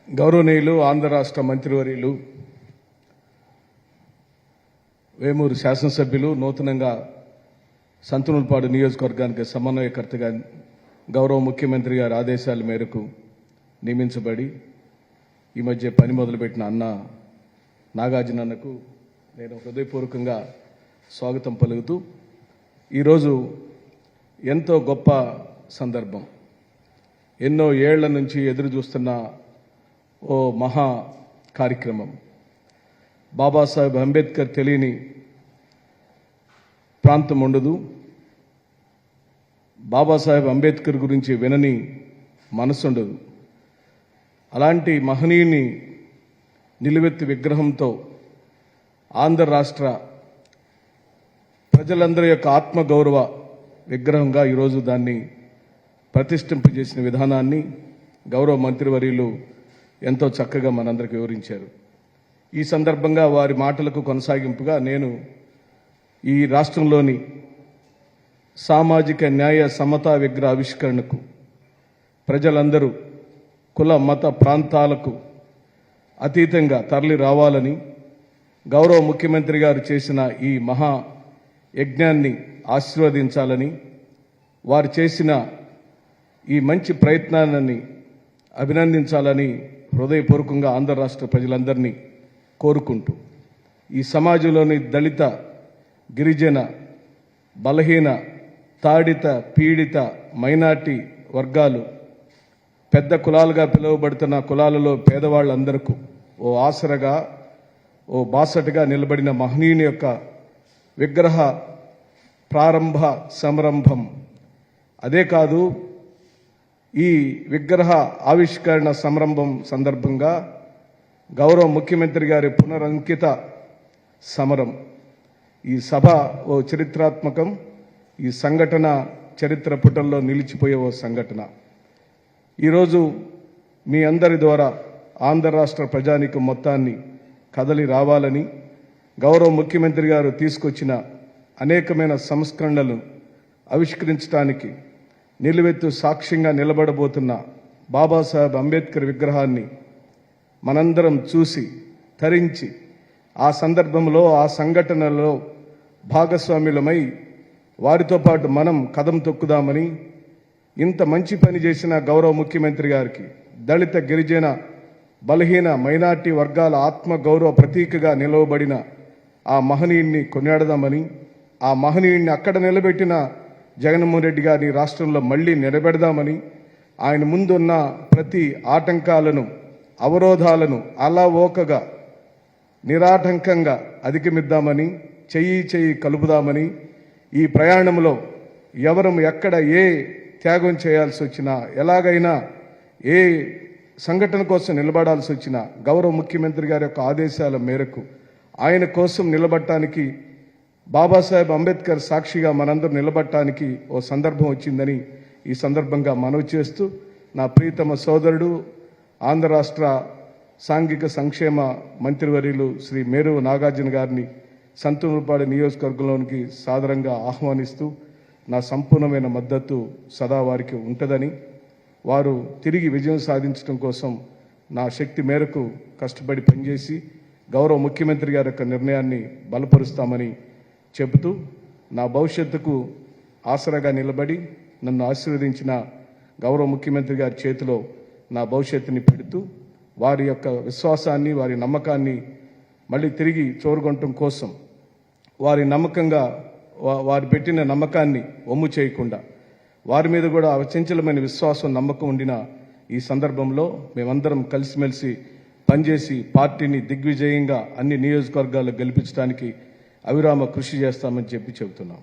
గౌరవనీయులు ఆంధ్ర రాష్ట్ర మంత్రివర్యులు వేమూరు శాసనసభ్యులు నూతనంగా సంతనూరుపాడు నియోజకవర్గానికి సమన్వయకర్తగా గౌరవ ముఖ్యమంత్రి గారి ఆదేశాల మేరకు నియమించబడి ఈ మధ్య పని మొదలుపెట్టిన అన్న నాగార్జున అన్నకు నేను హృదయపూర్వకంగా స్వాగతం పలుకుతూ ఈరోజు ఎంతో గొప్ప సందర్భం. ఎన్నో ఏళ్ల నుంచి ఎదురు చూస్తున్న ఓ మహా కార్యక్రమం. బాబాసాహెబ్ అంబేద్కర్ తెలియని ప్రాంతం ఉండదు. బాబాసాహెబ్ అంబేద్కర్ గురించి వినని మనసు ఉండదు. అలాంటి మహనీయుని నిలువెత్తి విగ్రహంతో ఆంధ్ర రాష్ట్ర ప్రజలందరి యొక్క ఆత్మగౌరవ విగ్రహంగా ఈరోజు దాన్ని ప్రతిష్ఠింపజేసిన విధానాన్ని గౌరవ మంత్రివర్యులు ఎంతో చక్కగా మనందరికీ వివరించారు. ఈ సందర్భంగా వారి మాటలకు కొనసాగింపుగా నేను ఈ రాష్ట్రంలోని సామాజిక న్యాయ సమతా విగ్రహ ఆవిష్కరణకు ప్రజలందరూ కుల మత ప్రాంతాలకు అతీతంగా తరలి రావాలని, గౌరవ ముఖ్యమంత్రి గారు చేసిన ఈ మహా యజ్ఞాన్ని ఆశీర్వదించాలని, వారు చేసిన ఈ మంచి ప్రయత్నాన్ని అభినందించాలని హృదయపూర్వకంగా ఆంధ్ర రాష్ట్ర ప్రజలందరినీ కోరుకుంటూ, ఈ సమాజంలోని దళిత, గిరిజన, బలహీన, తాడిత, పీడిత, మైనార్టీ వర్గాలు, పెద్ద కులాలుగా పిలువబడుతున్న కులాలలో పేదవాళ్ళందరికీ ఓ ఆసరగా, ఓ బాసటగా నిలబడిన మహనీయుని యొక్క విగ్రహ ప్రారంభ సంరంభం. అదే కాదు, ఈ విగ్రహ ఆవిష్కరణ సంరంభం సందర్భంగా గౌరవ ముఖ్యమంత్రి గారి పునరంకిత సమరం. ఈ సభ ఓ చరిత్రాత్మకం. ఈ సంఘటన చరిత్ర పుటల్లో నిలిచిపోయే ఓ సంఘటన. ఈరోజు మీ అందరి ద్వారా ఆంధ్ర రాష్ట్ర ప్రజానీకం మొత్తాన్ని కదలి రావాలని, గౌరవ ముఖ్యమంత్రి గారు తీసుకొచ్చిన అనేకమైన సంస్కరణలను ఆవిష్కరించడానికి నిలువెత్తు సాక్ష్యంగా నిలబడబోతున్న బాబాసాహెబ్ అంబేద్కర్ విగ్రహాన్ని మనందరం చూసి తరించి ఆ సందర్భంలో, ఆ సంఘటనలో భాగస్వామ్యులమై వారితో పాటు మనం కదం తొక్కుదామని, ఇంత మంచి పని చేసిన గౌరవ ముఖ్యమంత్రి గారికి దళిత, గిరిజన, బలహీన, మైనార్టీ వర్గాల ఆత్మగౌరవ ప్రతీకగా నిలవబడిన ఆ మహనీయుడిని కొనియాడదామని, ఆ మహనీయుడిని అక్కడ నిలబెట్టిన జగన్మోహన్ రెడ్డి గారిని రాష్ట్రంలో మళ్లీ నిలబెడదామని, ఆయన ముందున్న ప్రతి ఆటంకాలను, అవరోధాలను అలవోకగా నిరాటంకంగా అధిగమిద్దామని, చెయ్యి కలుపుదామని, ఈ ప్రయాణంలో ఎవరు ఎక్కడ ఏ త్యాగం చేయాల్సి వచ్చినా, ఎలాగైనా ఏ సంఘటన కోసం నిలబడాల్సి వచ్చినా గౌరవ ముఖ్యమంత్రి గారి యొక్క ఆదేశాల మేరకు ఆయన కోసం నిలబడటానికి, బాబాసాహెబ్ అంబేద్కర్ సాక్షిగా మనందరూ నిలబడటానికి ఓ సందర్భం వచ్చిందని ఈ సందర్భంగా మనవి చేస్తూ, నా ప్రియతమ సోదరుడు ఆంధ్ర రాష్ట్ర సాంఘిక సంక్షేమ మంత్రివర్యులు శ్రీ మేరు నాగార్జున గారిని సంతనూరుపాడు నియోజకవర్గంలోనికి సాదరంగా ఆహ్వానిస్తూ, నా సంపూర్ణమైన మద్దతు సదా వారికి ఉంటుందని, వారు తిరిగి విజయం సాధించడం కోసం నా శక్తి మేరకు కష్టపడి పనిచేసి గౌరవ ముఖ్యమంత్రి గారి యొక్క నిర్ణయాన్ని బలపరుస్తామని చెబుతూ, నా భవిష్యత్తుకు ఆసరాగా నిలబడి నన్ను ఆశీర్వదించిన గౌరవ ముఖ్యమంత్రి గారి చేతిలో నా భవిష్యత్తుని పెడుతూ, వారి యొక్క విశ్వాసాన్ని, వారి నమ్మకాన్ని మళ్ళీ తిరిగి చూరగొనటం కోసం, వారు పెట్టిన నమ్మకాన్ని వమ్ము చేయకుండా వారి మీద కూడా అచంచలమైన విశ్వాసం, నమ్మకం ఉండిన ఈ సందర్భంలో మేమందరం కలిసిమెలిసి పనిచేసి పార్టీని దిగ్విజయంగా అన్ని నియోజకవర్గాల్లో గెలిపించడానికి అవిరామ కృషి చేస్తామని చెబుతున్నాం.